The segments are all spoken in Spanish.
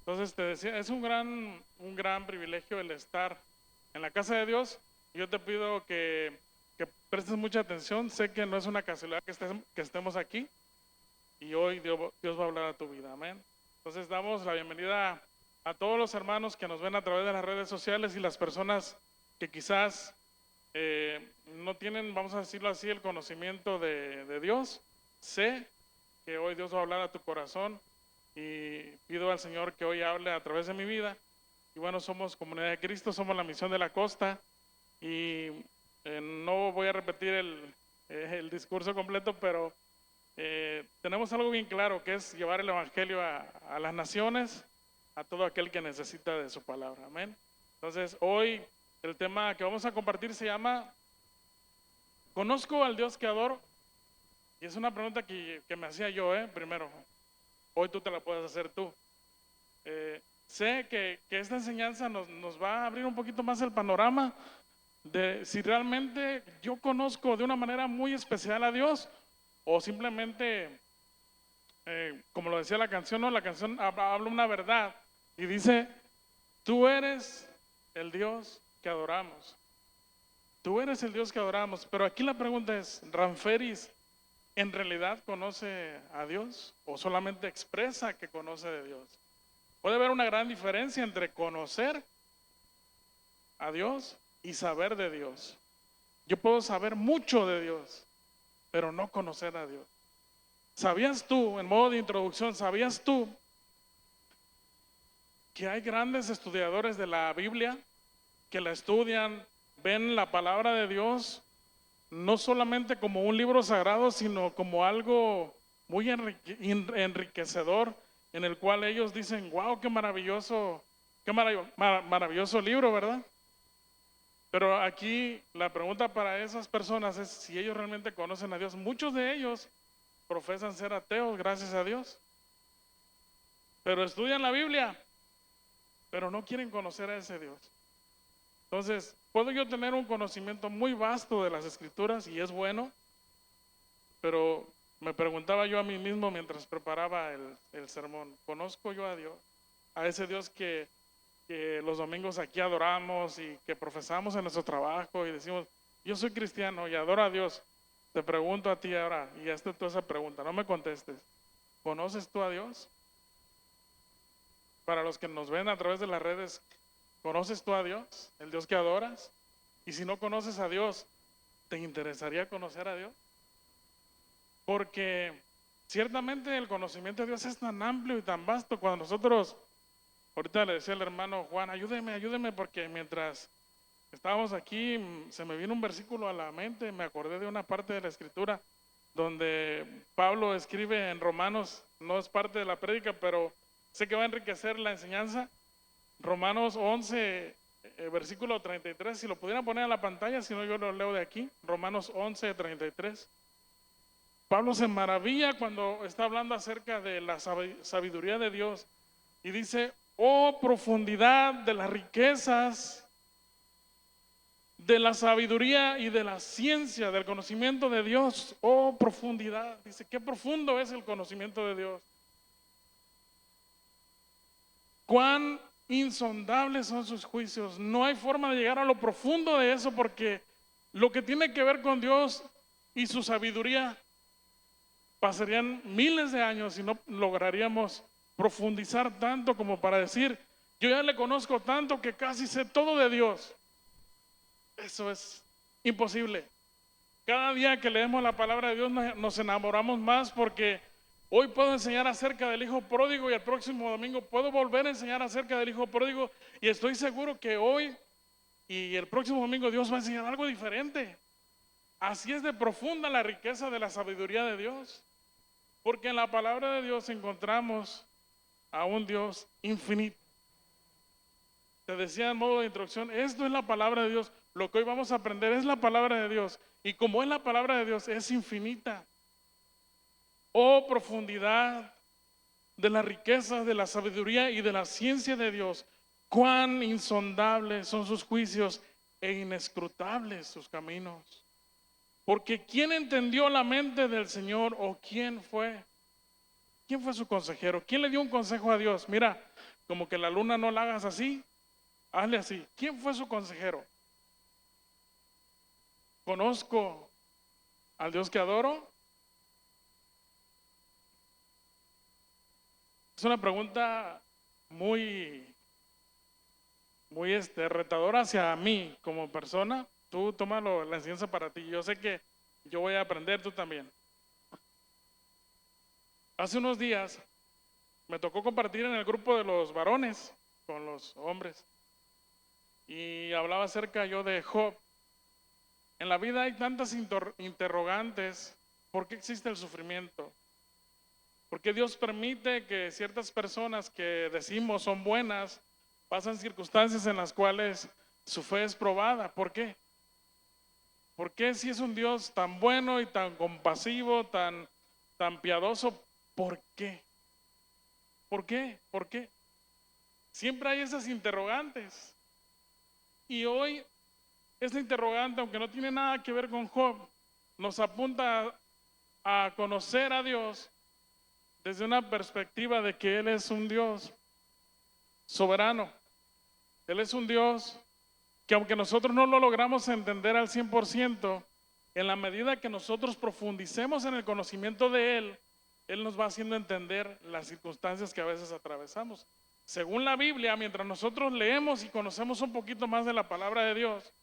Entonces te decía, es un gran privilegio el estar en la casa de Dios. Yo te pido que prestes mucha atención. Sé que no es una casualidad que estemos aquí y hoy Dios va a hablar a tu vida. Amén. Entonces damos la bienvenida a todos los hermanos que nos ven a través de las redes sociales y las personas que quizás no tienen, vamos a decirlo así, el conocimiento de Dios. Sé que hoy Dios va a hablar a tu corazón y pido al Señor que hoy hable a través de mi vida. Y bueno, somos Comunidad de Cristo, somos la Misión de la Costa y no voy a repetir el discurso completo, pero tenemos algo bien claro, que es llevar el Evangelio a las naciones, a todo aquel que necesita de su palabra. Amén. Entonces, hoy el tema que vamos a compartir se llama ¿Conozco al Dios que adoro? Y es una pregunta que me hacía yo, primero. Hoy tú te la puedes hacer tú. Sé que esta enseñanza nos va a abrir un poquito más el panorama de si realmente yo conozco de una manera muy especial a Dios o simplemente, como lo decía la canción, ¿no? La canción habla una verdad y dice, tú eres el Dios que adoramos. Tú eres el Dios que adoramos. Pero aquí la pregunta es, ¿Ranferis en realidad conoce a Dios o solamente expresa que conoce de Dios? Puede haber una gran diferencia entre conocer a Dios y saber de Dios. Yo puedo saber mucho de Dios, pero no conocer a Dios. ¿Sabías tú, en modo de introducción, sabías tú que hay grandes estudiadores de la Biblia que la estudian, ven la palabra de Dios no solamente como un libro sagrado, sino como algo muy enriquecedor, en el cual ellos dicen, wow, qué maravilloso libro, ¿verdad? Pero aquí la pregunta para esas personas es si ellos realmente conocen a Dios. Muchos de ellos profesan ser ateos, gracias a Dios, pero estudian la Biblia, pero no quieren conocer a ese Dios. Entonces, puedo yo tener un conocimiento muy vasto de las Escrituras y es bueno, pero me preguntaba yo a mí mismo mientras preparaba el sermón, ¿conozco yo a Dios? A ese Dios que los domingos aquí adoramos y que profesamos en nuestro trabajo y decimos, yo soy cristiano y adoro a Dios. Te pregunto a ti ahora, y hazte tú esa pregunta, no me contestes. ¿Conoces tú a Dios? Para los que nos ven a través de las redes, ¿conoces tú a Dios? ¿El Dios que adoras? Y si no conoces a Dios, ¿te interesaría conocer a Dios? Porque ciertamente el conocimiento de Dios es tan amplio y tan vasto. Cuando nosotros, ahorita le decía al hermano Juan, ayúdeme, porque mientras estábamos aquí se me vino un versículo a la mente, me acordé de una parte de la Escritura donde Pablo escribe en Romanos, no es parte de la prédica, pero sé que va a enriquecer la enseñanza. Romanos 11, versículo 33, si lo pudieran poner a la pantalla, si no yo lo leo de aquí. Romanos 11, 33. Pablo se maravilla cuando está hablando acerca de la sabiduría de Dios y dice, oh profundidad de las riquezas, de la sabiduría y de la ciencia, del conocimiento de Dios, oh profundidad. Dice, qué profundo es el conocimiento de Dios. Cuán insondables son sus juicios. No hay forma de llegar a lo profundo de eso porque lo que tiene que ver con Dios y su sabiduría pasarían miles de años y no lograríamos profundizar tanto como para decir, yo ya le conozco tanto que casi sé todo de Dios. Eso es imposible. Cada día que leemos la palabra de Dios nos enamoramos más porque hoy puedo enseñar acerca del hijo pródigo y el próximo domingo puedo volver a enseñar acerca del hijo pródigo y estoy seguro que hoy y el próximo domingo Dios va a enseñar algo diferente. Así es de profunda la riqueza de la sabiduría de Dios. Porque en la palabra de Dios encontramos a un Dios infinito. Te decía en modo de introducción, esto es la palabra de Dios. Lo que hoy vamos a aprender es la palabra de Dios. Y como es la palabra de Dios, es infinita. Oh profundidad de las riquezas, de la sabiduría y de la ciencia de Dios. Cuán insondables son sus juicios e inescrutables sus caminos. Porque ¿quién entendió la mente del Señor o quién fue? ¿Quién fue su consejero? ¿Quién le dio un consejo a Dios? Mira, como que la luna no la hagas así, hazle así. ¿Quién fue su consejero? ¿Conozco al Dios que adoro? Es una pregunta muy, muy retadora hacia mí como persona. Tú tómalo, la enseñanza para ti. Yo sé que yo voy a aprender, tú también. Hace unos días me tocó compartir en el grupo de los varones con los hombres y hablaba acerca yo de Job. En la vida hay tantas interrogantes. ¿Por qué existe el sufrimiento? ¿Por qué Dios permite que ciertas personas que decimos son buenas pasan circunstancias en las cuales su fe es probada? ¿Por qué? ¿Por qué si es un Dios tan bueno y tan compasivo, tan piadoso? ¿Por qué? ¿Por qué? ¿Por qué? Siempre hay esas interrogantes. Y hoy, esta interrogante, aunque no tiene nada que ver con Job, nos apunta a conocer a Dios desde una perspectiva de que Él es un Dios soberano. Él es un Dios que aunque nosotros no lo logramos entender al 100%, en la medida que nosotros profundicemos en el conocimiento de Él, Él nos va haciendo entender las circunstancias que a veces atravesamos. Según la Biblia, mientras nosotros leemos y conocemos un poquito más de la palabra de Dios,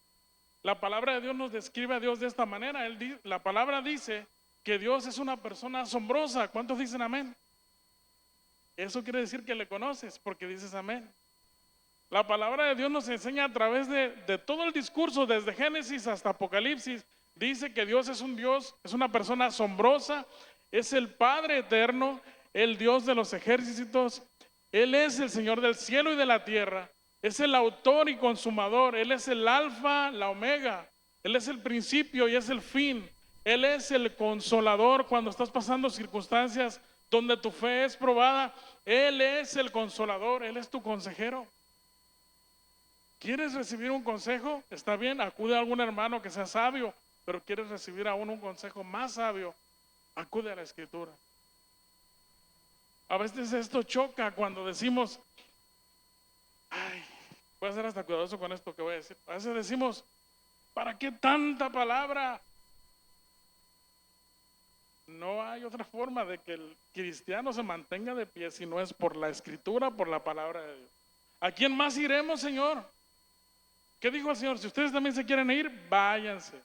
la palabra de Dios nos describe a Dios de esta manera. La palabra dice que Dios es una persona asombrosa. ¿Cuántos dicen amén? Eso quiere decir que le conoces porque dices amén. La palabra de Dios nos enseña a través de todo el discurso, desde Génesis hasta Apocalipsis, dice que Dios es un Dios, es una persona asombrosa, es el Padre eterno, el Dios de los ejércitos, Él es el Señor del cielo y de la tierra, es el autor y consumador, Él es el alfa, la omega, Él es el principio y es el fin, Él es el consolador cuando estás pasando circunstancias donde tu fe es probada, Él es el consolador, Él es tu consejero. ¿Quieres recibir un consejo? Está bien, acude a algún hermano que sea sabio, pero quieres recibir aún un consejo más sabio, acude a la Escritura. A veces esto choca cuando decimos, ay, voy a ser hasta cuidadoso con esto que voy a decir. A veces decimos, ¿para qué tanta palabra? No hay otra forma de que el cristiano se mantenga de pie si no es por la Escritura, por la palabra de Dios. ¿A quién más iremos, Señor? ¿Qué dijo el Señor? Si ustedes también se quieren ir, váyanse.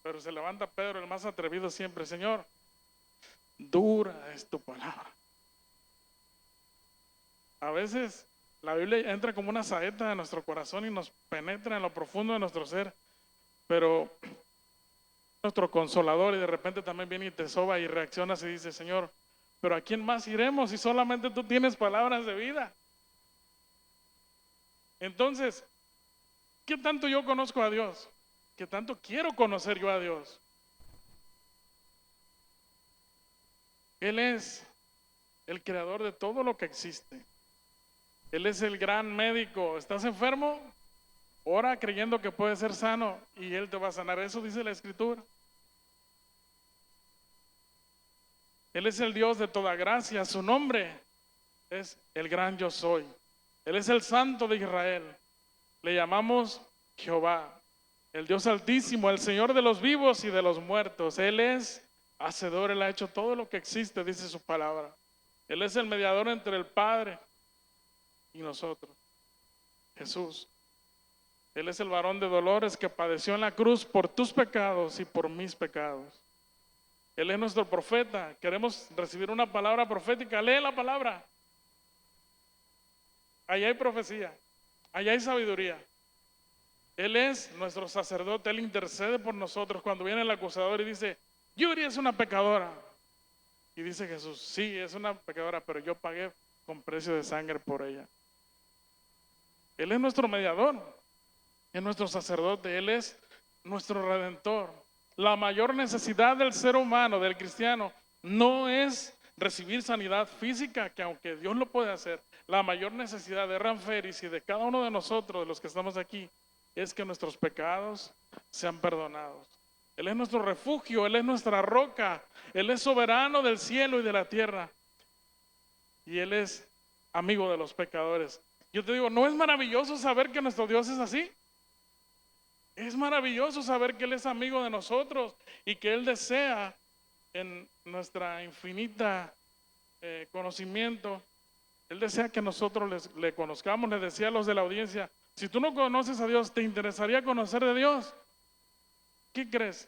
Pero se levanta Pedro, el más atrevido siempre, Señor, dura es tu palabra. A veces la Biblia entra como una saeta en nuestro corazón y nos penetra en lo profundo de nuestro ser, pero nuestro consolador y de repente también viene y te soba y reaccionas y dice, Señor, pero ¿a quién más iremos si solamente tú tienes palabras de vida? Entonces, ¿qué tanto yo conozco a Dios? ¿Qué tanto quiero conocer yo a Dios? Él es el creador de todo lo que existe. Él es el gran médico. ¿Estás enfermo? Ora creyendo que puedes ser sano y Él te va a sanar. Eso dice la Escritura. Él es el Dios de toda gracia. Su nombre es el gran yo soy. Él es el Santo de Israel. Le llamamos Jehová, el Dios altísimo, el Señor de los vivos y de los muertos. Él es hacedor, Él ha hecho todo lo que existe, dice su palabra. Él es el mediador entre el Padre y nosotros, Jesús. Él es el varón de dolores que padeció en la cruz por tus pecados y por mis pecados. Él es nuestro profeta. Queremos recibir una palabra profética. Lee la palabra. Allá hay profecía, allá hay sabiduría. Él es nuestro sacerdote, Él intercede por nosotros cuando viene el acusador y dice, Yuri es una pecadora. Y dice Jesús, sí, es una pecadora, pero yo pagué con precio de sangre por ella. Él es nuestro mediador, es nuestro sacerdote, Él es nuestro redentor. La mayor necesidad del ser humano, del cristiano, no es recibir sanidad física, que aunque Dios lo puede hacer, la mayor necesidad de Ranferis y de cada uno de nosotros, de los que estamos aquí, es que nuestros pecados sean perdonados. Él es nuestro refugio, Él es nuestra roca, Él es soberano del cielo y de la tierra. Y Él es amigo de los pecadores. Yo te digo, ¿no es maravilloso saber que nuestro Dios es así? Es maravilloso saber que Él es amigo de nosotros y que Él desea en nuestra infinita conocimiento, Él desea que nosotros le conozcamos. Les decía a los de la audiencia, si tú no conoces a Dios, ¿te interesaría conocer de Dios? ¿Qué crees?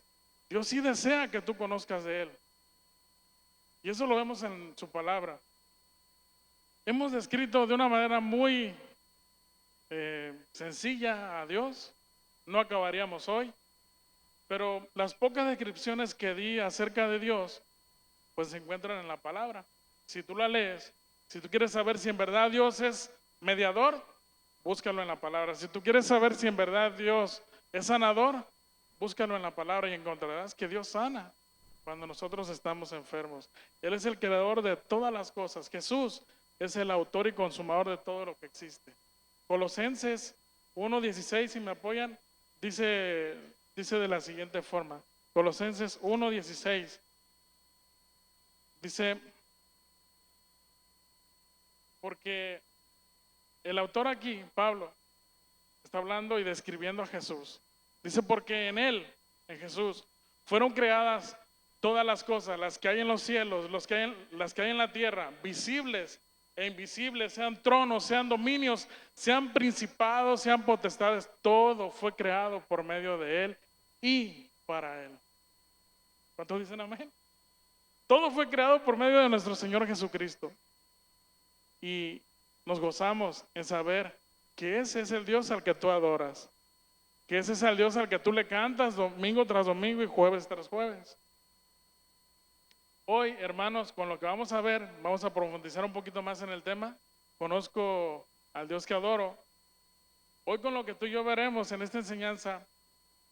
Dios sí desea que tú conozcas de Él. Y eso lo vemos en su palabra. Hemos descrito de una manera muy sencilla a Dios. No acabaríamos hoy. Pero las pocas descripciones que di acerca de Dios, pues se encuentran en la palabra. Si tú la lees, si tú quieres saber si en verdad Dios es mediador, búscalo en la palabra. Si tú quieres saber si en verdad Dios es sanador, búscalo en la palabra y encontrarás que Dios sana cuando nosotros estamos enfermos. Él es el creador de todas las cosas. Jesús es el autor y consumador de todo lo que existe. Colosenses 1:16, si me apoyan, dice de la siguiente forma. Colosenses 1:16 dice, porque el autor aquí, Pablo, está hablando y describiendo a Jesús. Dice, porque en Él, en Jesús, fueron creadas todas las cosas, las que hay en los cielos, las que hay en la tierra, visibles e invisibles, sean tronos, sean dominios, sean principados, sean potestades, todo fue creado por medio de Él y para Él. ¿Cuántos dicen amén? Todo fue creado por medio de nuestro Señor Jesucristo. Y nos gozamos en saber que ese es el Dios al que tú adoras, que ese es el Dios al que tú le cantas domingo tras domingo y jueves tras jueves. Hoy, hermanos, con lo que vamos a ver, vamos a profundizar un poquito más en el tema. Conozco al Dios que adoro. Hoy con lo que tú y yo veremos en esta enseñanza,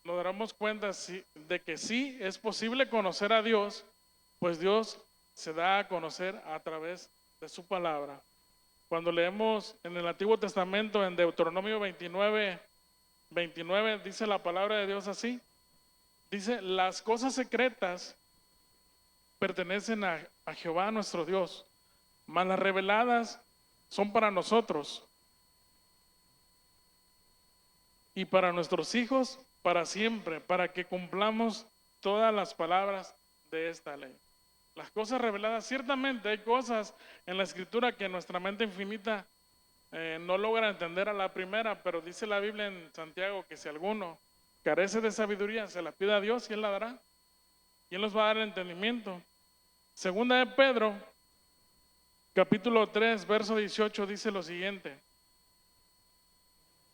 nos daremos cuenta de que sí es posible conocer a Dios, pues Dios se da a conocer a través de su palabra. Cuando leemos en el Antiguo Testamento, en Deuteronomio 29, dice la palabra de Dios así. Dice, las cosas secretas pertenecen a Jehová nuestro Dios, mas las reveladas son para nosotros y para nuestros hijos para siempre, para que cumplamos todas las palabras de esta ley. Las cosas reveladas, ciertamente hay cosas en la Escritura que nuestra mente infinita no logra entender a la primera, pero dice la Biblia en Santiago que si alguno carece de sabiduría, se la pide a Dios y Él la dará. Y Él nos va a dar el entendimiento. Segunda de Pedro, capítulo 3, verso 18, dice lo siguiente.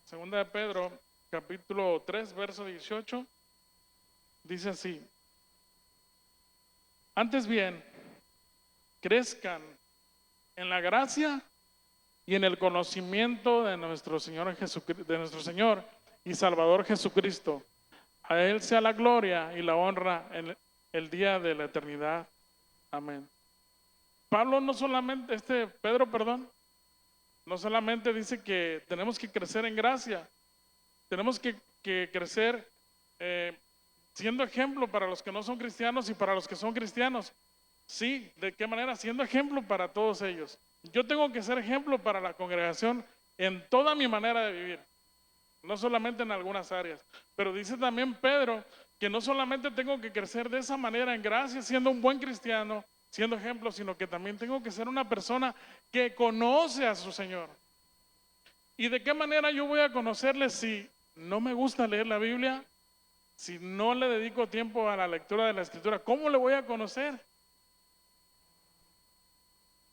Segunda de Pedro, capítulo 3, verso 18, dice así. Antes bien, crezcan en la gracia y en el conocimiento de nuestro Señor y Salvador Jesucristo. A Él sea la gloria y la honra en el día de la eternidad. Amén. Pedro, no solamente dice que tenemos que crecer en gracia, tenemos que crecer siendo ejemplo para los que no son cristianos y para los que son cristianos. Sí, ¿de qué manera? Siendo ejemplo para todos ellos. Yo tengo que ser ejemplo para la congregación en toda mi manera de vivir, no solamente en algunas áreas. Pero dice también Pedro que no solamente tengo que crecer de esa manera en gracia, siendo un buen cristiano, siendo ejemplo, sino que también tengo que ser una persona que conoce a su Señor. ¿Y de qué manera yo voy a conocerle si no me gusta leer la Biblia? Si no le dedico tiempo a la lectura de la Escritura, ¿cómo le voy a conocer?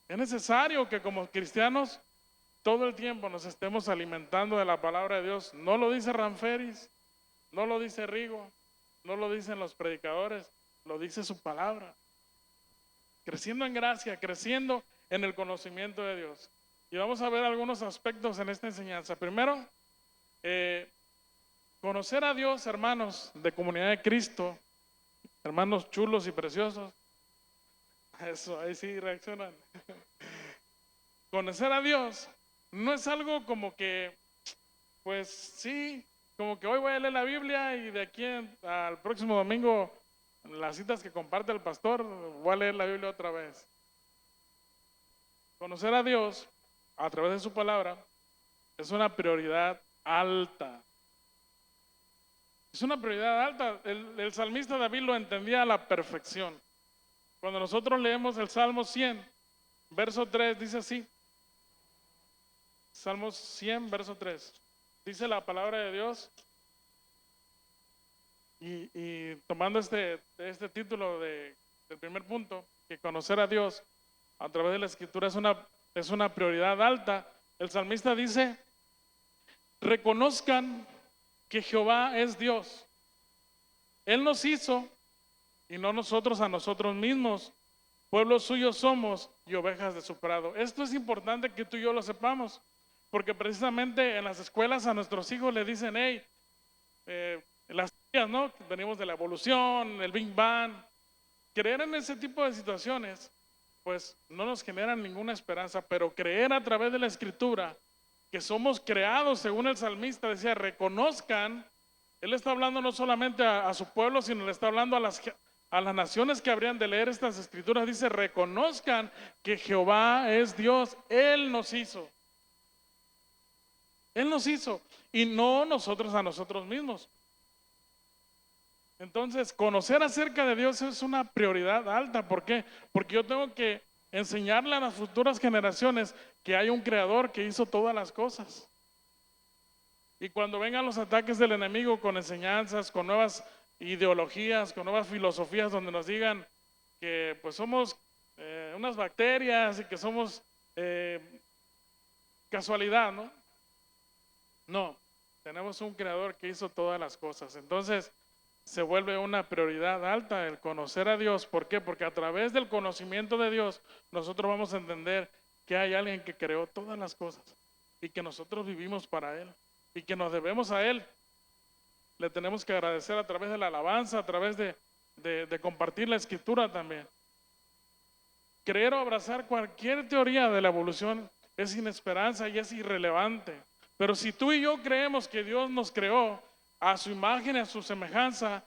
Es necesario que como cristianos todo el tiempo nos estemos alimentando de la palabra de Dios. No lo dice Ramferis, no lo dice Rigo, no lo dicen los predicadores, lo dice su palabra. Creciendo en gracia, creciendo en el conocimiento de Dios. Y vamos a ver algunos aspectos en esta enseñanza. Primero, conocer a Dios, hermanos de Comunidad de Cristo, hermanos chulos y preciosos. Eso, ahí sí reaccionan. Conocer a Dios no es algo como que, pues sí, como que hoy voy a leer la Biblia y de aquí al próximo domingo, las citas que comparte el pastor, voy a leer la Biblia otra vez. Conocer a Dios a través de su palabra, es una prioridad alta. Es una prioridad alta. El salmista David lo entendía a la perfección. Cuando nosotros leemos el Salmo 100, verso 3, dice así. Salmos 100, verso 3. Dice la palabra de Dios. Y tomando este título del primer punto, que conocer a Dios a través de la Escritura es una prioridad alta, el salmista dice, reconozcan que Jehová es Dios. Él nos hizo y no nosotros a nosotros mismos. Pueblo suyo somos y ovejas de su prado. Esto es importante que tú y yo lo sepamos, porque precisamente en las escuelas a nuestros hijos le dicen, hey, las teorías, ¿no? Venimos de la evolución, el Big Bang. Creer en ese tipo de situaciones, pues no nos generan ninguna esperanza, pero creer a través de la Escritura que somos creados, según el salmista decía, reconozcan, él está hablando no solamente a su pueblo, sino le está hablando a las naciones que habrían de leer estas Escrituras, dice, reconozcan que Jehová es Dios, Él nos hizo. Él nos hizo y no nosotros a nosotros mismos. Entonces, conocer acerca de Dios es una prioridad alta. ¿Por qué? Porque yo tengo que enseñarle a las futuras generaciones que hay un creador que hizo todas las cosas. Y cuando vengan los ataques del enemigo con enseñanzas, con nuevas ideologías, con nuevas filosofías donde nos digan que pues somos unas bacterias y que somos casualidad, ¿no? No, tenemos un creador que hizo todas las cosas. Entonces, se vuelve una prioridad alta el conocer a Dios. ¿Por qué? Porque a través del conocimiento de Dios nosotros vamos a entender que hay alguien que creó todas las cosas y que nosotros vivimos para Él y que nos debemos a Él. Le tenemos que agradecer a través de la alabanza, a través de compartir la Escritura también. Creer o abrazar cualquier teoría de la evolución es sin esperanza y es irrelevante. Pero si tú y yo creemos que Dios nos creó a su imagen y a su semejanza,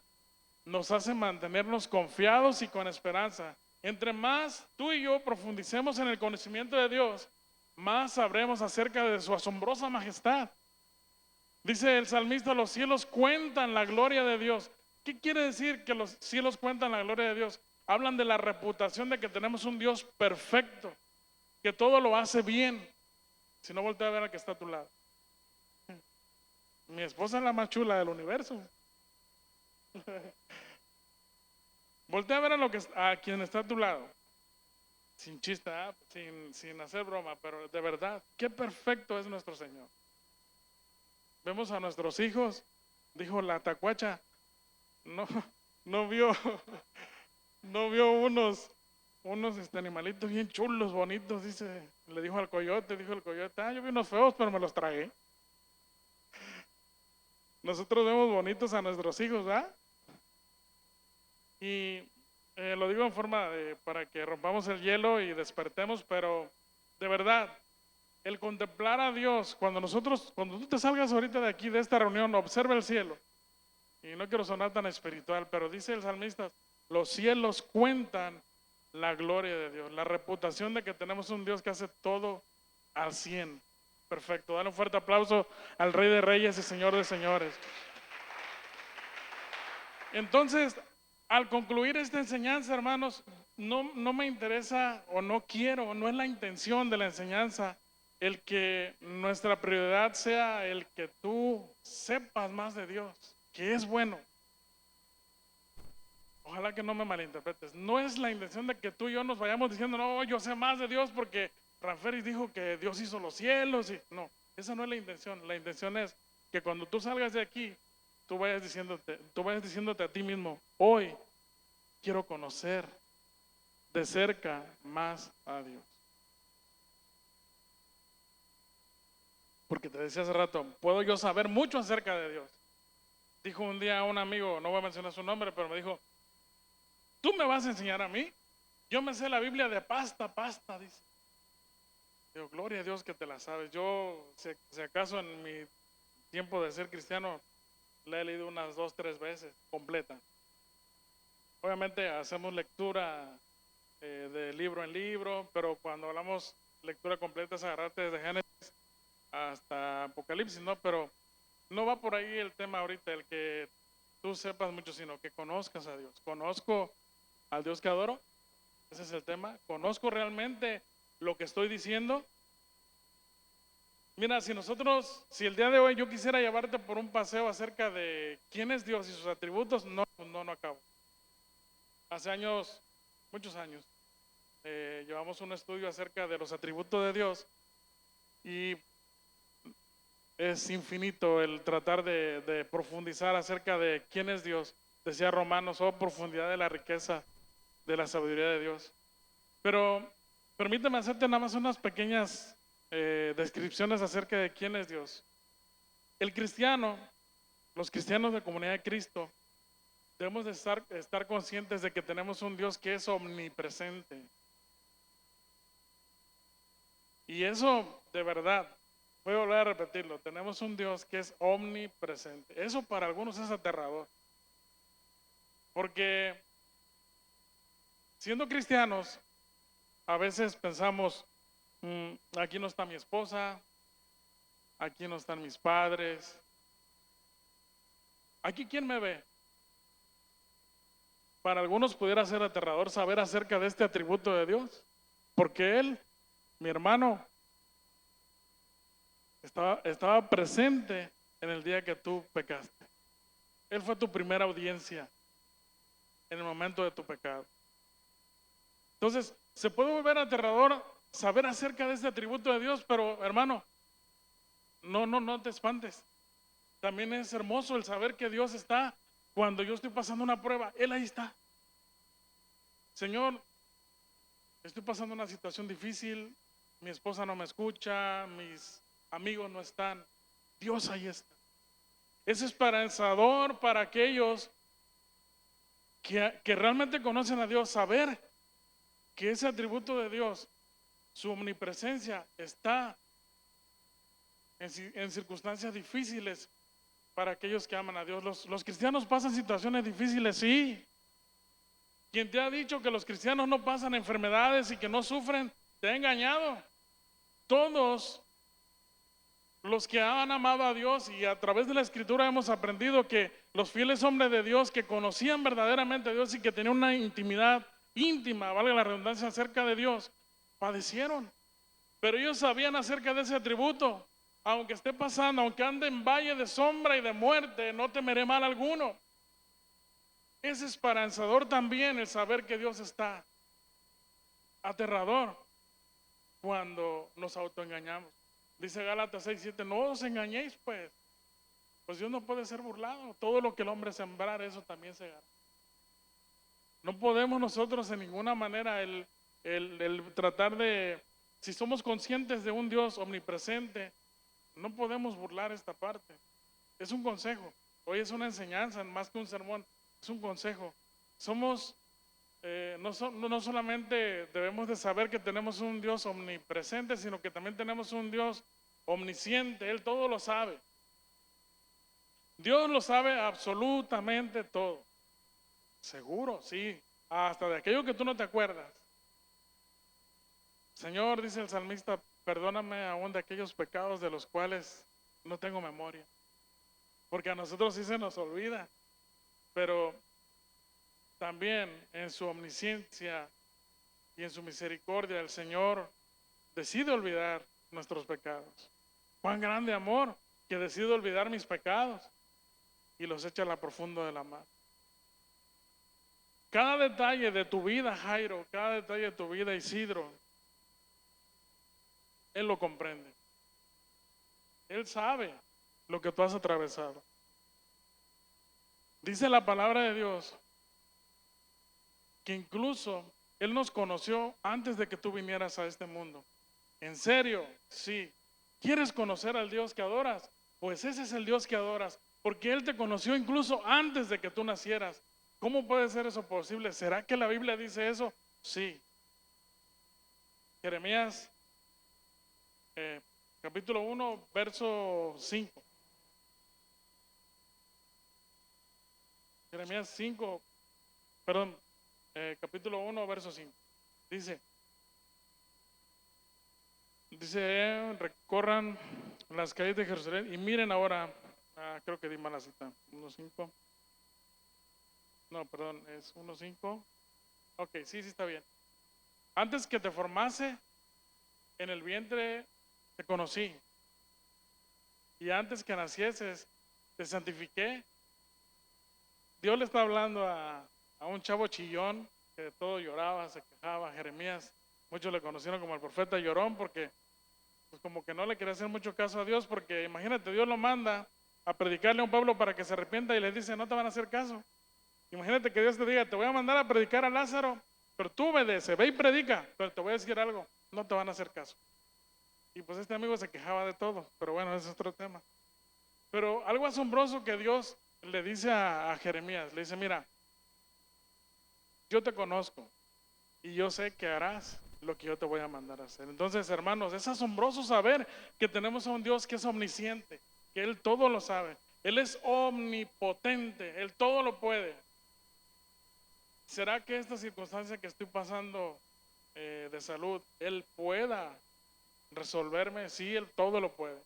nos hace mantenernos confiados y con esperanza. Entre más tú y yo profundicemos en el conocimiento de Dios, más sabremos acerca de su asombrosa majestad. Dice el salmista, los cielos cuentan la gloria de Dios. ¿Qué quiere decir que los cielos cuentan la gloria de Dios? Hablan de la reputación de que tenemos un Dios perfecto, que todo lo hace bien. Si no, voltea a ver al que está a tu lado. Mi esposa es la más chula del universo. Voltea a ver a quien está a tu lado. Sin chiste, sin hacer broma, pero de verdad, qué perfecto es nuestro Señor. Vemos a nuestros hijos, dijo la tacuacha, no vio unos animalitos bien chulos, bonitos, dice, le dijo el coyote, yo vi unos feos, pero me los tragué. Nosotros vemos bonitos a nuestros hijos, ¿verdad? Y lo digo en forma para que rompamos el hielo y despertemos, pero de verdad, el contemplar a Dios, cuando tú te salgas ahorita de aquí, de esta reunión, observa el cielo. Y no quiero sonar tan espiritual, pero dice el salmista, los cielos cuentan la gloria de Dios, la reputación de que tenemos un Dios que hace todo al 100. Perfecto, dale un fuerte aplauso al Rey de Reyes y Señor de Señores. Entonces, al concluir esta enseñanza, hermanos, no me interesa o no quiero, no es la intención de la enseñanza el que nuestra prioridad sea el que tú sepas más de Dios, que es bueno. Ojalá que no me malinterpretes. No es la intención de que tú y yo nos vayamos diciendo, no, yo sé más de Dios porque Ranferis dijo que Dios hizo los cielos. No, esa no es la intención. La intención es que cuando tú salgas de aquí, tú vayas diciéndote a ti mismo, hoy quiero conocer de cerca más a Dios. Porque te decía hace rato, puedo yo saber mucho acerca de Dios. Dijo un día un amigo, no voy a mencionar su nombre, pero me dijo, ¿tú me vas a enseñar a mí? Yo me sé la Biblia de pasta a pasta, dice. Digo, gloria a Dios que te la sabes. Yo, si acaso en mi tiempo de ser cristiano, la he leído unas 2, 3 veces, completa. Obviamente hacemos lectura de libro en libro, pero cuando hablamos lectura completa es agarrarte desde Génesis hasta Apocalipsis, ¿no? Pero no va por ahí el tema ahorita, el que tú sepas mucho, sino que conozcas a Dios. Conozco al Dios que adoro, ese es el tema. Conozco realmente lo que estoy diciendo. Mira, si el día de hoy yo quisiera llevarte por un paseo acerca de quién es Dios y sus atributos, no acabo. Hace años, muchos años, llevamos un estudio acerca de los atributos de Dios y es infinito el tratar de profundizar acerca de quién es Dios. Decía Romanos, oh profundidad de la riqueza de la sabiduría de Dios. Pero permíteme hacerte nada más unas pequeñas descripciones acerca de quién es Dios. El cristiano, los cristianos de Comunidad de Cristo, debemos de estar conscientes de que tenemos un Dios que es omnipresente. Y eso, de verdad, voy a volver a repetirlo, tenemos un Dios que es omnipresente. Eso para algunos es aterrador. Porque siendo cristianos, a veces pensamos, aquí no está mi esposa, aquí no están mis padres, aquí quién me ve. Para algunos pudiera ser aterrador saber acerca de este atributo de Dios, porque Él, mi hermano, estaba presente en el día que tú pecaste. Él fue tu primera audiencia en el momento de tu pecado. Entonces, se puede volver aterrador saber acerca de este atributo de Dios, pero hermano, no te espantes. También es hermoso el saber que Dios está cuando yo estoy pasando una prueba. Él ahí está. Señor, estoy pasando una situación difícil, mi esposa no me escucha, mis amigos no están. Dios ahí está. Es esperanzador para aquellos que realmente conocen a Dios, saber que ese atributo de Dios, su omnipresencia, está en circunstancias difíciles para aquellos que aman a Dios. Los cristianos pasan situaciones difíciles, sí. Quien te ha dicho que los cristianos no pasan enfermedades y que no sufren, te ha engañado. Todos los que han amado a Dios y a través de la Escritura hemos aprendido que los fieles hombres de Dios que conocían verdaderamente a Dios y que tenían una intimidad íntima, valga la redundancia, acerca de Dios, padecieron. Pero ellos sabían acerca de ese atributo. Aunque esté pasando, aunque ande en valle de sombra y de muerte, no temeré mal alguno. Es esperanzador también el saber que Dios está. Aterrador cuando nos autoengañamos. Dice Gálatas 6:7, no os engañéis pues Dios no puede ser burlado. Todo lo que el hombre sembrar, eso también segará. No podemos nosotros en ninguna manera el tratar de, si somos conscientes de un Dios omnipresente, no podemos burlar esta parte. Es un consejo. Hoy es una enseñanza, más que un sermón, es un consejo. Somos, no solamente debemos de saber que tenemos un Dios omnipresente, sino que también tenemos un Dios omnisciente. Él todo lo sabe. Dios lo sabe absolutamente todo. Seguro, sí. Hasta de aquello que tú no te acuerdas. Señor, dice el salmista, perdóname aún de aquellos pecados de los cuales no tengo memoria. Porque a nosotros sí se nos olvida. Pero también en su omnisciencia y en su misericordia el Señor decide olvidar nuestros pecados. Cuán grande amor que decide olvidar mis pecados y los echa a la profunda de la mar. Cada detalle de tu vida, Jairo, cada detalle de tu vida, Isidro, Él lo comprende. Él sabe lo que tú has atravesado. Dice la palabra de Dios que incluso Él nos conoció antes de que tú vinieras a este mundo. ¿En serio? Sí. ¿Quieres conocer al Dios que adoras? Pues ese es el Dios que adoras, porque Él te conoció incluso antes de que tú nacieras. ¿Cómo puede ser eso posible? ¿Será que la Biblia dice eso? Sí. Jeremías capítulo 1, verso 5. Jeremías 5, perdón, capítulo 1, verso 5. Dice, Dice, recorran las calles de Jerusalén y miren ahora, creo que di mala cita, 1.5. No, perdón, es 1.5. Ok, sí, sí está bien. Antes que te formase en el vientre te conocí, y antes que nacieses te santifiqué. Dios le está hablando a un chavo chillón que de todo lloraba, se quejaba, Jeremías. Muchos le conocieron como el profeta llorón porque pues como que no le quería hacer mucho caso a Dios, porque imagínate, Dios lo manda a predicarle a un pueblo para que se arrepienta y les dice, no te van a hacer caso. Imagínate que Dios te diga, te voy a mandar a predicar a Lázaro, pero tú obedece, ve y predica, pero te voy a decir algo, no te van a hacer caso. Y pues este amigo se quejaba de todo, pero bueno, ese es otro tema. Pero algo asombroso que Dios le dice a Jeremías, le dice, mira, yo te conozco y yo sé que harás lo que yo te voy a mandar a hacer. Entonces, hermanos, es asombroso saber que tenemos a un Dios que es omnisciente, que Él todo lo sabe. Él es omnipotente, Él todo lo puede. ¿Será que esta circunstancia que estoy pasando de salud, Él pueda resolverme? Sí, Él todo lo puede.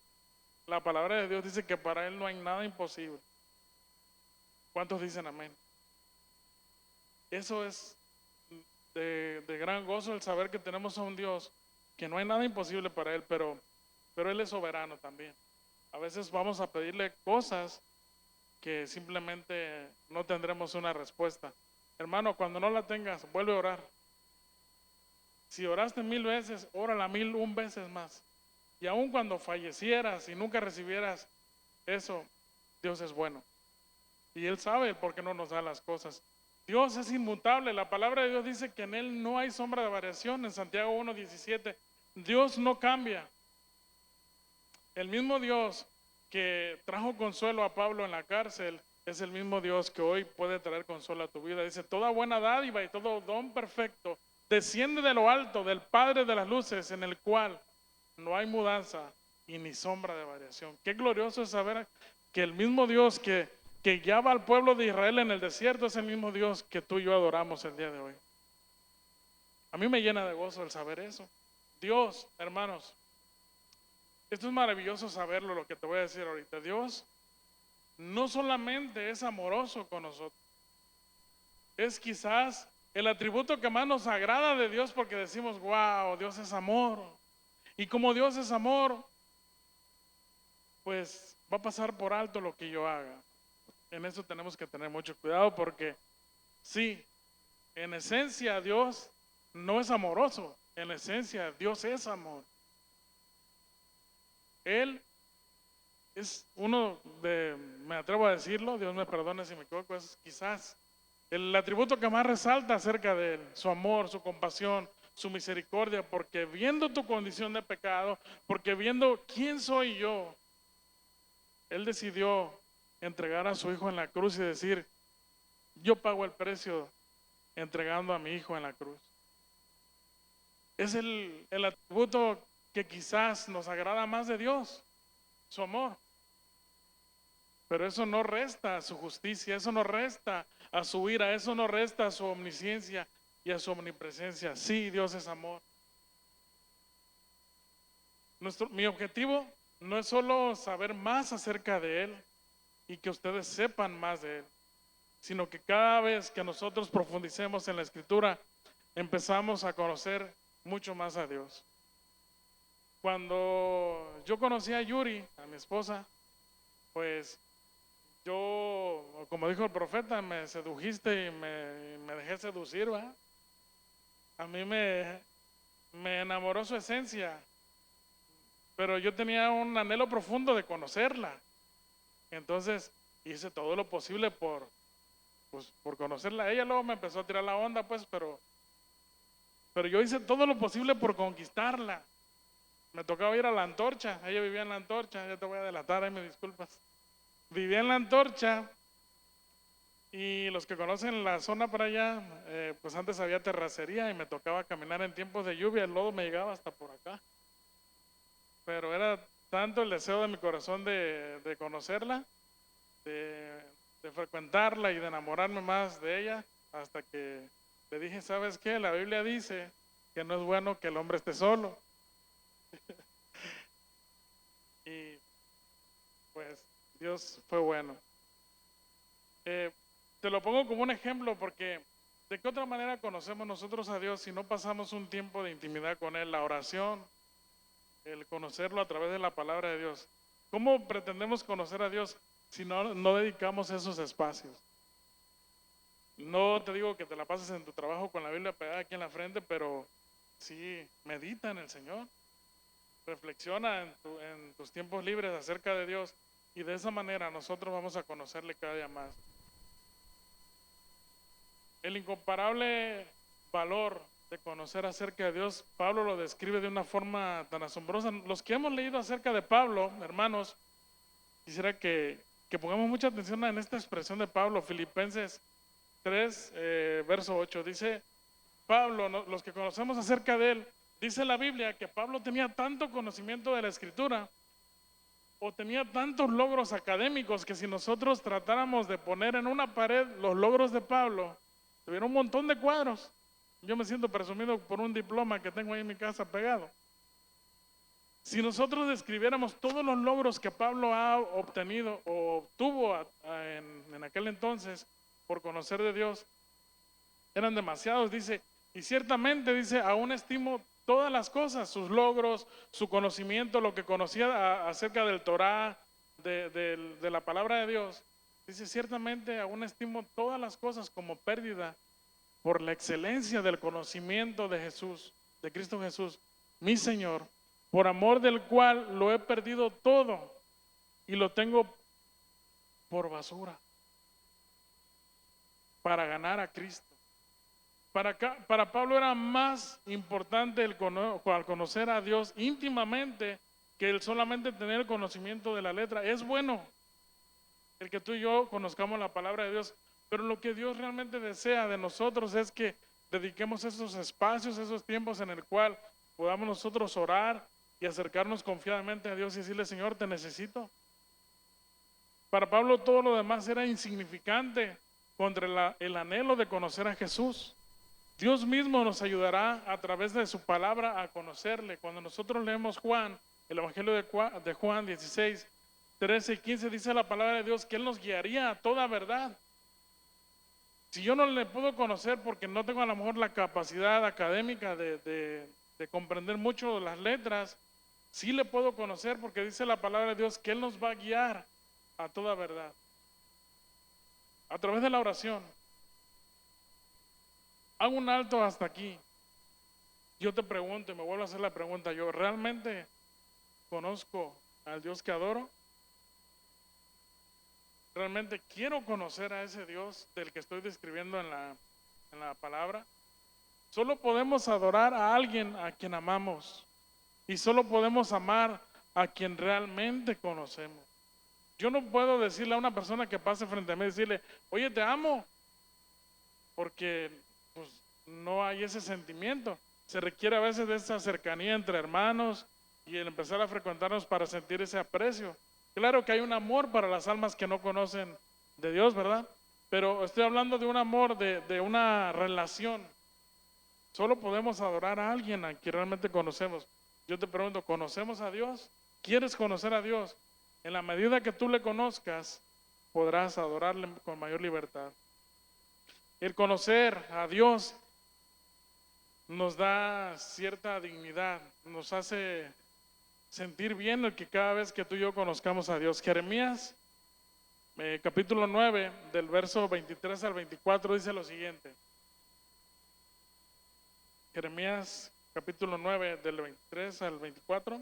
La palabra de Dios dice que para Él no hay nada imposible. ¿Cuántos dicen amén? Eso es de gran gozo el saber que tenemos a un Dios que no hay nada imposible para Él, pero Él es soberano también. A veces vamos a pedirle cosas que simplemente no tendremos una respuesta. Hermano, cuando no la tengas, vuelve a orar. Si oraste 1000 veces, órala 1001 veces más. Y aun cuando fallecieras y nunca recibieras eso, Dios es bueno. Y Él sabe el por qué no nos da las cosas. Dios es inmutable. La palabra de Dios dice que en Él no hay sombra de variación. En Santiago 1:17, Dios no cambia. El mismo Dios que trajo consuelo a Pablo en la cárcel es el mismo Dios que hoy puede traer consuelo a tu vida. Dice, toda buena dádiva y todo don perfecto desciende de lo alto, del Padre de las luces, en el cual no hay mudanza y ni sombra de variación. Qué glorioso es saber que el mismo Dios que guiaba al pueblo de Israel en el desierto es el mismo Dios que tú y yo adoramos el día de hoy. A mí me llena de gozo el saber eso. Dios, hermanos, esto es maravilloso saberlo, lo que te voy a decir ahorita. Dios no solamente es amoroso con nosotros, es quizás el atributo que más nos agrada de Dios, porque decimos, wow, Dios es amor. Y como Dios es amor, pues va a pasar por alto lo que yo haga. En eso tenemos que tener mucho cuidado, porque sí, en esencia Dios no es amoroso, en esencia Dios es amor. Él es uno de, me atrevo a decirlo, Dios me perdone si me equivoco, es quizás el atributo que más resalta acerca de Él, su amor, su compasión, su misericordia, porque viendo tu condición de pecado, porque viendo quién soy yo, Él decidió entregar a su Hijo en la cruz y decir, yo pago el precio entregando a mi Hijo en la cruz. Es el atributo que quizás nos agrada más de Dios, su amor. Pero eso no resta a su justicia, eso no resta a su ira, eso no resta a su omnisciencia y a su omnipresencia. Sí, Dios es amor. Mi objetivo no es solo saber más acerca de Él y que ustedes sepan más de Él, sino que cada vez que nosotros profundicemos en la Escritura, empezamos a conocer mucho más a Dios. Cuando yo conocí a Yuri, a mi esposa, pues yo, como dijo el profeta, me sedujiste y me dejé seducir, ¿va? A mí me enamoró su esencia, pero yo tenía un anhelo profundo de conocerla. Entonces hice todo lo posible por conocerla. Ella luego me empezó a tirar la onda, pues, pero yo hice todo lo posible por conquistarla. Me tocaba ir a la Antorcha, ella vivía en la Antorcha, ya te voy a delatar, ahí me disculpas. Vivía en la Antorcha y los que conocen la zona para allá, pues antes había terracería y me tocaba caminar en tiempos de lluvia, el lodo me llegaba hasta por acá. Pero era tanto el deseo de mi corazón de conocerla, de frecuentarla y de enamorarme más de ella, hasta que le dije, ¿sabes qué? La Biblia dice que no es bueno que el hombre esté solo. Y pues Dios fue bueno. Eh, Te lo pongo como un ejemplo porque ¿de qué otra manera conocemos nosotros a Dios si no pasamos un tiempo de intimidad con Él? La oración, el conocerlo a través de la palabra de Dios. ¿Cómo pretendemos conocer a Dios si no dedicamos esos espacios? No te digo que te la pases en tu trabajo con la Biblia pegada aquí en la frente, pero sí, medita en el Señor, reflexiona en tus tiempos libres acerca de Dios y de esa manera nosotros vamos a conocerle cada día más. El incomparable valor de conocer acerca de Dios, Pablo lo describe de una forma tan asombrosa. Los que hemos leído acerca de Pablo, hermanos, quisiera que pongamos mucha atención en esta expresión de Pablo, Filipenses 3, verso 8. Dice Pablo, los que conocemos acerca de él, dice la Biblia que Pablo tenía tanto conocimiento de la Escritura o tenía tantos logros académicos que si nosotros tratáramos de poner en una pared los logros de Pablo, tuviera un montón de cuadros. Yo me siento presumido por un diploma que tengo ahí en mi casa pegado. Si nosotros describiéramos todos los logros que Pablo ha obtenido o obtuvo en aquel entonces por conocer de Dios, eran demasiados, dice, y ciertamente dice, aún estimo todas las cosas, sus logros, su conocimiento, lo que conocía acerca del Torá, de la palabra de Dios. Dice, ciertamente aún estimo todas las cosas como pérdida por la excelencia del conocimiento de Jesús, de Cristo Jesús, mi Señor, por amor del cual lo he perdido todo y lo tengo por basura para ganar a Cristo. Para Pablo era más importante al conocer a Dios íntimamente que el solamente tener el conocimiento de la letra. Es bueno el que tú y yo conozcamos la palabra de Dios, pero lo que Dios realmente desea de nosotros es que dediquemos esos espacios, esos tiempos en el cual podamos nosotros orar y acercarnos confiadamente a Dios y decirle, Señor, te necesito. Para Pablo todo lo demás era insignificante contra el anhelo de conocer a Jesús. Dios mismo nos ayudará a través de su palabra a conocerle. Cuando nosotros leemos Juan, el Evangelio de Juan 16, 13 y 15, dice la palabra de Dios que Él nos guiaría a toda verdad. Si yo no le puedo conocer porque no tengo a lo mejor la capacidad académica de comprender mucho las letras, sí le puedo conocer porque dice la palabra de Dios que Él nos va a guiar a toda verdad. A través de la oración. Hago un alto hasta aquí. Yo te pregunto y me vuelvo a hacer la pregunta, ¿yo realmente conozco al Dios que adoro? ¿Realmente quiero conocer a ese Dios del que estoy describiendo en la palabra? Solo podemos adorar a alguien a quien amamos y solo podemos amar a quien realmente conocemos. Yo no puedo decirle a una persona que pase frente a mí y decirle, oye, te amo, porque pues no hay ese sentimiento. Se requiere a veces de esa cercanía entre hermanos y el empezar a frecuentarnos para sentir ese aprecio. Claro que hay un amor para las almas que no conocen de Dios, ¿verdad? Pero estoy hablando de un amor, de una relación. Solo podemos adorar a alguien a quien realmente conocemos. Yo te pregunto, ¿conocemos a Dios? ¿Quieres conocer a Dios? En la medida que tú le conozcas, podrás adorarle con mayor libertad. El conocer a Dios nos da cierta dignidad, nos hace sentir bien el que cada vez que tú y yo conozcamos a Dios. Jeremías, capítulo 9, del verso 23 al 24, dice lo siguiente. Jeremías, capítulo 9, del 23 al 24.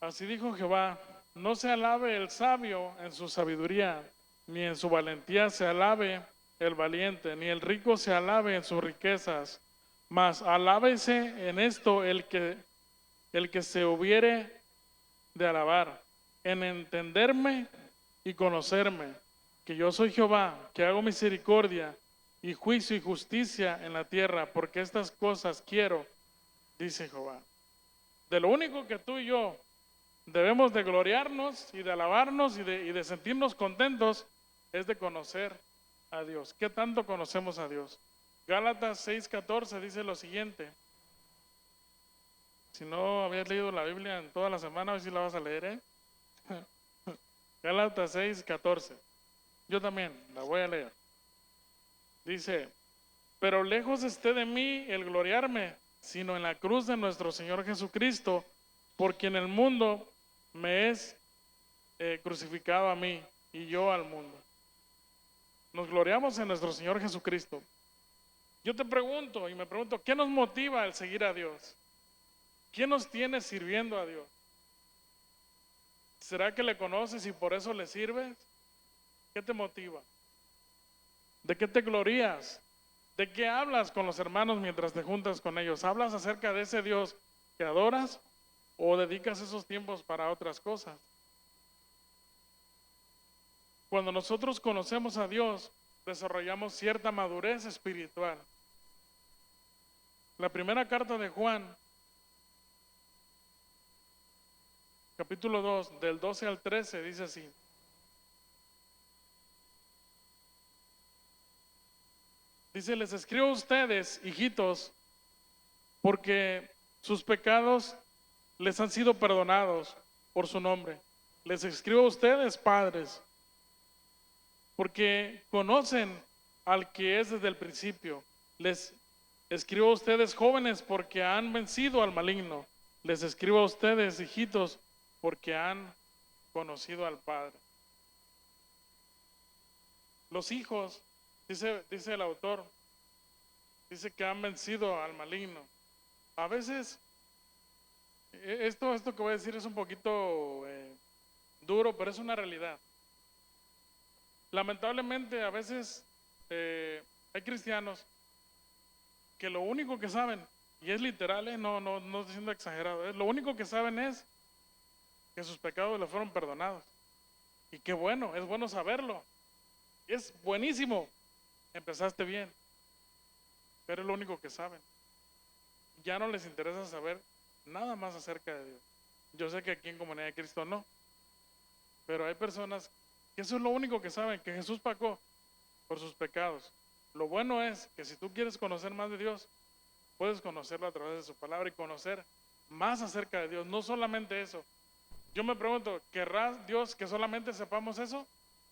Así dijo Jehová, no se alabe el sabio en su sabiduría, ni en su valentía se alabe el valiente, ni el rico se alabe en sus riquezas, mas alábese en esto el que se hubiere de alabar, en entenderme y conocerme, que yo soy Jehová, que hago misericordia y juicio y justicia en la tierra, porque estas cosas quiero, dice Jehová. De lo único que tú y yo debemos de gloriarnos y de alabarnos y de sentirnos contentos, es de conocer a Dios. ¿Qué tanto conocemos a Dios? Gálatas 6:14 dice lo siguiente. Si no habías leído la Biblia en toda la semana, hoy sí la vas a leer, ¿eh? Gálatas 6:14. Yo también la voy a leer. Dice, pero lejos esté de mí el gloriarme, sino en la cruz de nuestro Señor Jesucristo, por quien el mundo me es crucificado a mí y yo al mundo. Nos gloriamos en nuestro Señor Jesucristo. Yo te pregunto y me pregunto, ¿qué nos motiva al seguir a Dios? ¿Quién nos tiene sirviendo a Dios? ¿Será que le conoces y por eso le sirves? ¿Qué te motiva? ¿De qué te glorías? ¿De qué hablas con los hermanos mientras te juntas con ellos? ¿Hablas acerca de ese Dios que adoras o dedicas esos tiempos para otras cosas? Cuando nosotros conocemos a Dios, desarrollamos cierta madurez espiritual. La primera carta de Juan, capítulo 2, del 12 al 13, dice así. Dice, les escribo a ustedes, hijitos, porque sus pecados les han sido perdonados por su nombre. Les escribo a ustedes, padres, porque conocen al que es desde el principio. Les escribo a ustedes, jóvenes, porque han vencido al maligno. Les escribo a ustedes, hijitos, porque han conocido al Padre. Los hijos, dice el autor, dice que han vencido al maligno. A veces, esto que voy a decir es un poquito duro, pero es una realidad. Lamentablemente, a veces hay cristianos que lo único que saben, y es literal, no estoy siendo exagerado, lo único que saben es que sus pecados le fueron perdonados. Y qué bueno, es bueno saberlo. Es buenísimo, empezaste bien, pero es lo único que saben. Ya no les interesa saber nada más acerca de Dios. Yo sé que aquí en Comunidad de Cristo no, pero hay personas que eso es lo único que saben, que Jesús pagó por sus pecados. Lo bueno es que si tú quieres conocer más de Dios, puedes conocerlo a través de su palabra y conocer más acerca de Dios, no solamente eso. Yo me pregunto, ¿querrá Dios que solamente sepamos eso?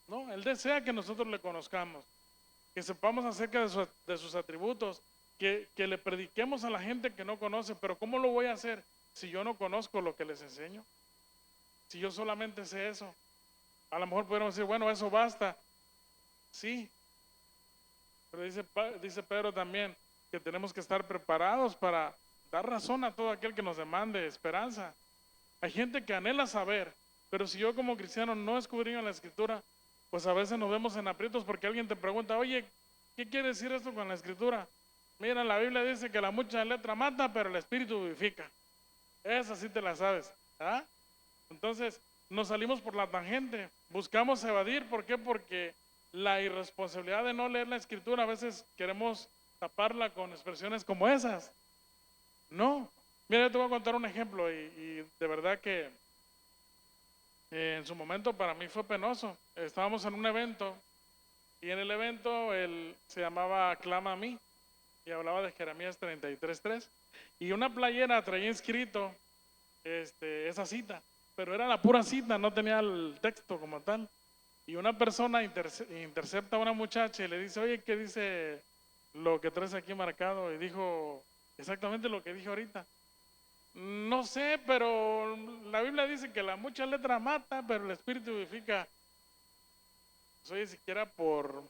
No, Él desea que nosotros le conozcamos, que sepamos acerca de sus atributos, que le prediquemos a la gente que no conoce, pero ¿cómo lo voy a hacer si yo no conozco lo que les enseño? Si yo solamente sé eso. A lo mejor podemos decir, bueno, eso basta. Sí, pero dice Pedro también que tenemos que estar preparados para dar razón a todo aquel que nos demande esperanza. Hay gente que anhela saber, pero si yo como cristiano no escudriño la Escritura, pues a veces nos vemos en aprietos porque alguien te pregunta, oye, ¿qué quiere decir esto con la Escritura? Mira, la Biblia dice que la mucha letra mata, pero el Espíritu vivifica. Esa sí te la sabes. ¿Ah? Entonces, nos salimos por la tangente, buscamos evadir. ¿Por qué? Porque la irresponsabilidad de no leer la Escritura, a veces queremos taparla con expresiones como esas. No. Mira, te voy a contar un ejemplo y de verdad que en su momento para mí fue penoso. Estábamos en un evento y en el evento él se llamaba Clama a mí y hablaba de Jeremías 33:3 y una playera traía inscrito esa cita, pero era la pura cita, no tenía el texto como tal. Y una persona intercepta a una muchacha y le dice, oye, ¿qué dice lo que traes aquí marcado? Y dijo exactamente lo que dije ahorita. No sé, pero la Biblia dice que la mucha letra mata, pero el Espíritu vivifica. Pues, oye, siquiera por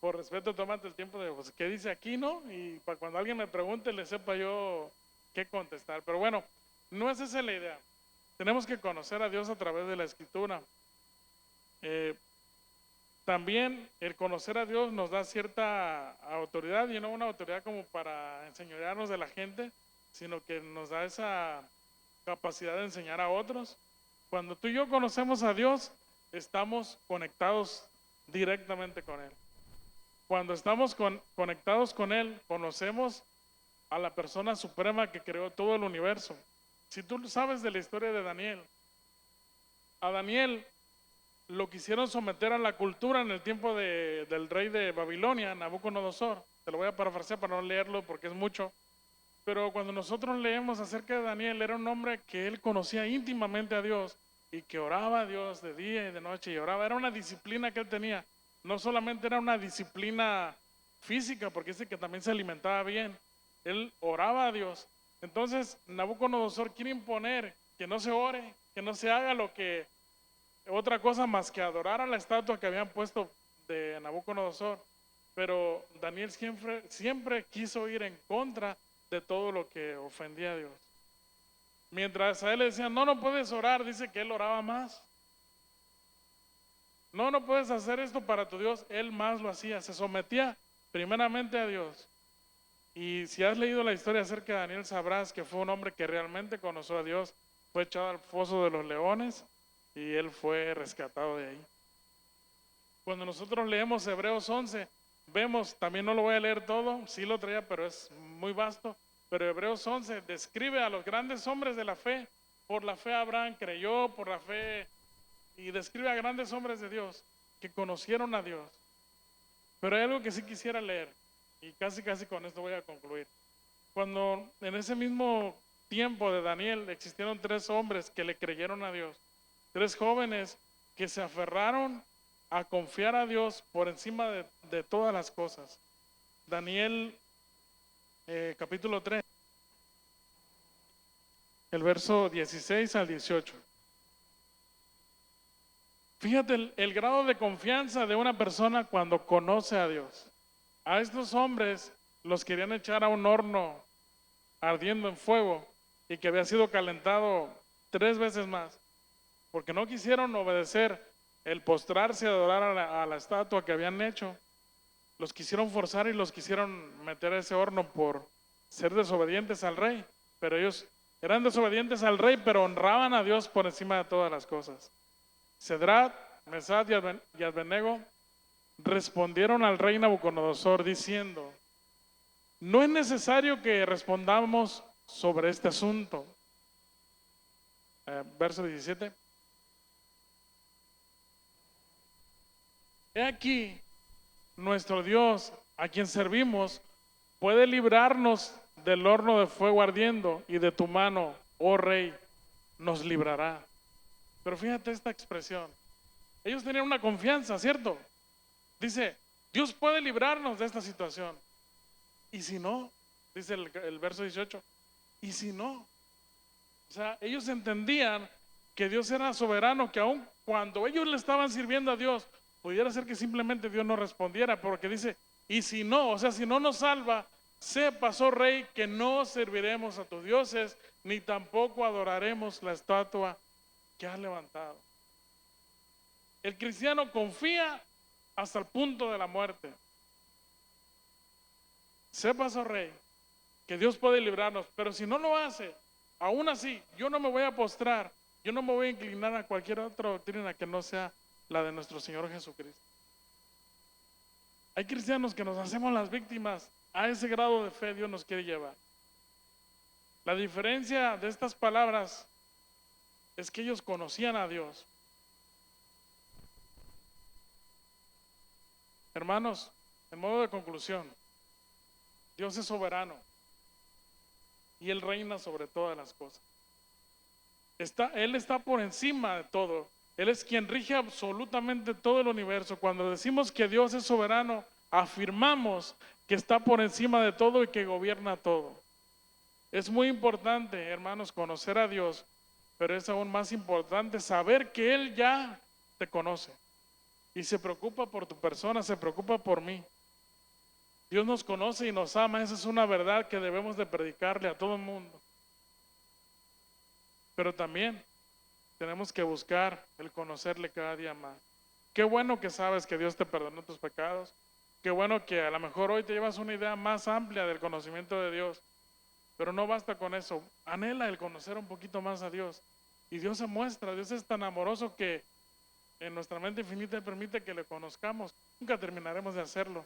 respeto, tómate el tiempo de, pues, ¿qué dice aquí, no? Y para cuando alguien me pregunte, le sepa yo qué contestar. Pero bueno, no es esa la idea. Tenemos que conocer a Dios a través de la Escritura. También el conocer a Dios nos da cierta autoridad, y no una autoridad como para enseñorearnos de la gente, sino que nos da esa capacidad de enseñar a otros. Cuando tú y yo conocemos a Dios, estamos conectados directamente con Él. Cuando estamos conectados con Él, conocemos a la persona suprema que creó todo el universo. Si tú sabes de la historia de Daniel, A Daniel lo quisieron someter a la cultura en el tiempo del rey de Babilonia, Nabucodonosor. Te lo voy a parafrasear para no leerlo porque es mucho. Pero cuando nosotros leemos acerca de Daniel, era un hombre que él conocía íntimamente a Dios y que oraba a Dios de día y de noche y oraba. Era una disciplina que él tenía. No solamente era una disciplina física, porque dice que también se alimentaba bien. Él oraba a Dios. Entonces Nabucodonosor quiere imponer que no se ore, que no se haga lo que otra cosa más que adorar a la estatua que habían puesto de Nabucodonosor. Pero Daniel siempre quiso ir en contra de todo lo que ofendía a Dios. Mientras a él le decían, no, no puedes orar, dice que él oraba más. No, no puedes hacer esto para tu Dios, él más lo hacía, se sometía primeramente a Dios. Y si has leído la historia acerca de Daniel, sabrás que fue un hombre que realmente conoció a Dios, fue echado al foso de los leones y él fue rescatado de ahí. Cuando nosotros leemos Hebreos 11, vemos, también no lo voy a leer todo, sí lo traía, pero es muy vasto, pero Hebreos 11 describe a los grandes hombres de la fe. Por la fe Abraham creyó, por la fe, y describe a grandes hombres de Dios que conocieron a Dios. Pero hay algo que sí quisiera leer, y casi con esto voy a concluir. Cuando en ese mismo tiempo de Daniel existieron 3 hombres que le creyeron a Dios, 3 jóvenes que se aferraron a confiar a Dios por encima de todas las cosas. Daniel capítulo 3, el verso 16 al 18. Fíjate el grado de confianza de una persona cuando conoce a Dios. A estos hombres los querían echar a un horno ardiendo en fuego y que había sido calentado 3 veces más, porque no quisieron obedecer el postrarse y adorar a la estatua que habían hecho. Los quisieron forzar y los quisieron meter a ese horno por ser desobedientes al rey, pero ellos eran desobedientes al rey, pero honraban a Dios por encima de todas las cosas. Cedrac, Mesach y Abednego respondieron al rey Nabucodonosor diciendo, no es necesario que respondamos sobre este asunto. Verso 17. He aquí, nuestro Dios, a quien servimos, puede librarnos del horno de fuego ardiendo y de tu mano, oh rey, nos librará. Pero fíjate esta expresión. Ellos tenían una confianza, ¿cierto? Dice, Dios puede librarnos de esta situación. Y si no, dice el verso 18, y si no. O sea, ellos entendían que Dios era soberano, que aun cuando ellos le estaban sirviendo a Dios, pudiera ser que simplemente Dios no respondiera, porque dice, y si no, o sea, si no nos salva, sepas, oh rey, que no serviremos a tus dioses, ni tampoco adoraremos la estatua que has levantado. El cristiano confía hasta el punto de la muerte. Sepas, oh rey, que Dios puede librarnos, pero si no lo hace, aún así, yo no me voy a postrar, yo no me voy a inclinar a cualquier otra doctrina que no sea la de nuestro Señor Jesucristo. Hay cristianos que nos hacemos las víctimas, a ese grado de fe Dios nos quiere llevar. La diferencia de estas palabras es que ellos conocían a Dios. Hermanos, en modo de conclusión, Dios es soberano y Él reina sobre todas las cosas. Él está por encima de todo. Él es quien rige absolutamente todo el universo. Cuando decimos que Dios es soberano, afirmamos que está por encima de todo y que gobierna todo. Es muy importante, hermanos, conocer a Dios, pero es aún más importante saber que Él ya te conoce y se preocupa por tu persona, se preocupa por mí. Dios nos conoce y nos ama, esa es una verdad que debemos de predicarle a todo el mundo. Pero también tenemos que buscar el conocerle cada día más. Qué bueno que sabes que Dios te perdonó tus pecados. Qué bueno que a lo mejor hoy te llevas una idea más amplia del conocimiento de Dios. Pero no basta con eso. Anhela el conocer un poquito más a Dios. Y Dios se muestra. Dios es tan amoroso que en nuestra mente infinita permite que le conozcamos. Nunca terminaremos de hacerlo.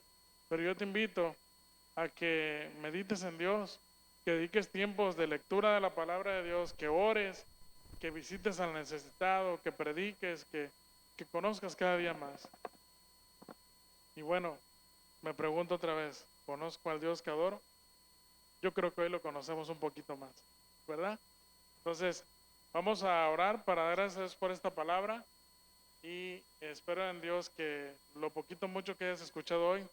Pero yo te invito a que medites en Dios, que dediques tiempos de lectura de la palabra de Dios, que ores, que visites al necesitado, que prediques, que conozcas cada día más. Y bueno, me pregunto otra vez, ¿conozco al Dios que adoro? Yo creo que hoy lo conocemos un poquito más, ¿verdad? Entonces, vamos a orar para dar gracias por esta palabra y espero en Dios que lo poquito mucho que hayas escuchado hoy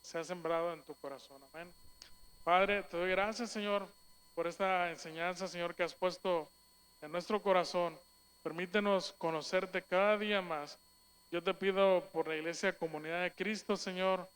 sea sembrado en tu corazón. Amén. Padre, te doy gracias, Señor, por esta enseñanza, Señor, que has puesto en nuestro corazón. Permítenos conocerte cada día más. Yo te pido por la Iglesia Comunidad de Cristo, Señor,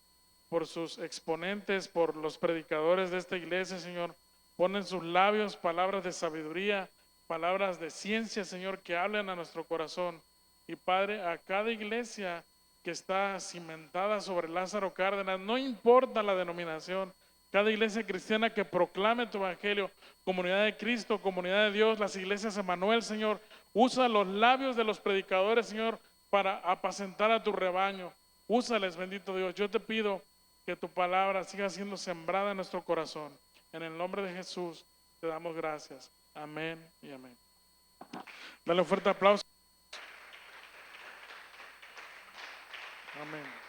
por sus exponentes, por los predicadores de esta iglesia, Señor. Pon en sus labios palabras de sabiduría, palabras de ciencia, Señor, que hablen a nuestro corazón. Y Padre, a cada iglesia que está cimentada sobre Lázaro Cárdenas, no importa la denominación, cada iglesia cristiana que proclame tu evangelio, comunidad de Cristo, comunidad de Dios, las iglesias Emanuel, Señor, usa los labios de los predicadores, Señor, para apacentar a tu rebaño. Úsales, bendito Dios. Yo te pido que tu palabra siga siendo sembrada en nuestro corazón. En el nombre de Jesús te damos gracias. Amén y amén. Dale un fuerte aplauso. Amén.